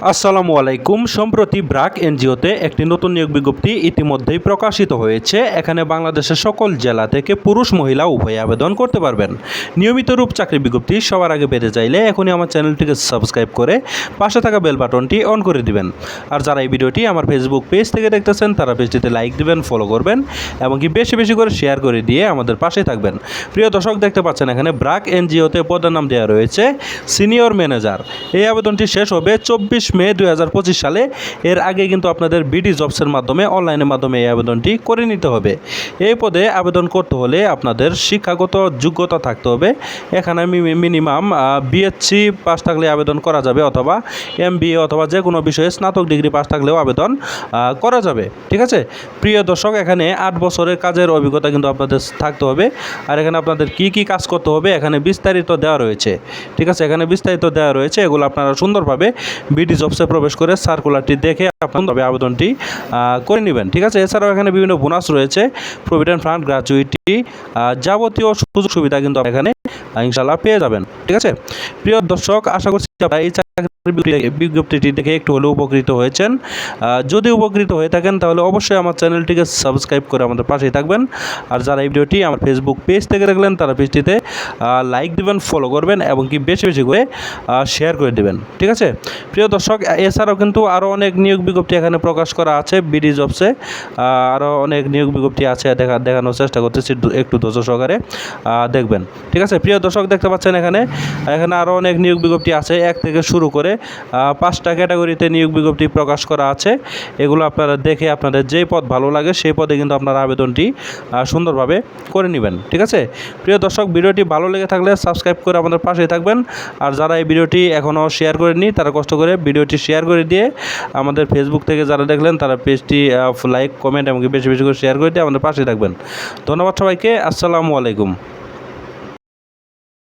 আসসালামু আলাইকুম। সম্প্রতি ব্র্যাক এনজিওতে একটি নতুন নিয়োগ বিজ্ঞপ্তি ইতিমধ্যেই প্রকাশিত হয়েছে। এখানে বাংলাদেশের সকল জেলা থেকে পুরুষ মহিলা উভয়ে আবেদন করতে পারবেন। নিয়মিত রূপ চাকরি বিজ্ঞপ্তি সবার আগে পেতে চাইলে এখনই আমার চ্যানেলটিকে সাবস্ক্রাইব করে পাশে থাকা বেল বাটনটি অন করে দিবেন। আর যারা এই ভিডিওটি আমার ফেসবুক পেজ থেকে দেখতেছেন তারা পেজটিতে লাইক দিবেন, ফলো করবেন এবং কি বেশি বেশি করে শেয়ার করে দিয়ে আমাদের পাশে থাকবেন। প্রিয় দর্শক, দেখতে পাচ্ছেন এখানে ব্র্যাক এনজিওতে পদের নাম দেওয়া রয়েছে সিনিয়র ম্যানেজার। এই আবেদনটি শেষ হবে 24 মে 2025 সালে। এর আগে কিন্তু আপনাদের বিডি জবসের মাধ্যমে অনলাইনের মাধ্যমে এই আবেদনটি করে নিতে হবে। এই পদে আবেদন করতে হলে আপনাদের শিক্ষাগত যোগ্যতা থাকতে হবে। এখানে মিনিমাম বিএসসি পাস থাকলে আবেদন করা যাবে, অথবা এমবিএ অথবা যে কোনো বিষয়ে স্নাতক ডিগ্রি পাস থাকলেও আবেদন করা যাবে। ঠিক আছে প্রিয় দর্শক, এখানে 8 বছরের কাজের অভিজ্ঞতা কিন্তু আপনাদের থাকতে হবে। আর এখানে আপনাদের কি কি কাজ করতে হবে এখানে বিস্তারিত দেওয়া রয়েছে। ঠিক আছে, এখানে বিস্তারিত দেওয়া রয়েছে, এগুলো আপনারা সুন্দরভাবে বিডি জবসে প্রবেশ করে সার্কুলারটি দেখে আপনারা আবেদনটি করে নেবেন। ঠিক আছে, এছাড়াও এখানে বিভিন্ন বোনাস রয়েছে, প্রভিডেন্ট ফান্ড, গ্র্যাচুইটি, যাবতীয় সুযোগ সুবিধা কিন্তু এখানে ইনশাল্লাহ পেয়ে যাবেন। ঠিক আছে প্রিয় দর্শক, আশা করছি আপনারা এই বিজ্ঞপ্তিটি দেখে একটু হলেও উপকৃত হয়েছেন। যদি উপকৃত হয়ে থাকেন তাহলে অবশ্যই আমার চ্যানেলটিকে সাবস্ক্রাইব করে আমাদের পাশেই থাকবেন। আর যারা এই ভিডিওটি আমার ফেসবুক পেজ থেকে দেখলেন তারা পেজটিতে লাইক দিবেন, ফলো করবেন এবং কি বেশি বেশি করে শেয়ার করে দেবেন। ঠিক আছে প্রিয় দর্শক, এছাড়াও কিন্তু আরও অনেক নিয়োগ বিজ্ঞপ্তি এখানে প্রকাশ করা আছে বিডি জবসে। আরও অনেক নিয়োগ বিজ্ঞপ্তি আছে, দেখানোর চেষ্টা করতেছি, একটু ধৈর্য সহকারে দেখবেন। ঠিক আছে প্রিয় দর্শক, দেখতে পাচ্ছেন এখানে আরও অনেক নিয়োগ বিজ্ঞপ্তি আছে, 1 থেকে শুরু করে 5টা ক্যাটাগরিতে নিয়োগ বিজ্ঞপ্তি প্রকাশ করা আছে। এগুলো আপনারা দেখে আপনাদের যেই পদ ভালো লাগে সেই পদে কিন্তু আপনারা আবেদনটি সুন্দরভাবে করে নেবেন। ঠিক আছে প্রিয় দর্শক, ভিডিওটি ভালো লেগে থাকলে সাবস্ক্রাইব করে আমাদের পাশেই থাকবেন। আর যারা এই ভিডিওটি এখনও শেয়ার করেননি তারা কষ্ট করে ভিডিওটি শেয়ার করে দিয়ে আমাদের ফেসবুক থেকে যারা দেখলেন তারা পেজটি লাইক, কমেন্ট এবং বেশি বেশি করে শেয়ার করে দিয়ে আমাদের পাশেই থাকবেন। ধন্যবাদ সবাইকে। আসসালামু আলাইকুম।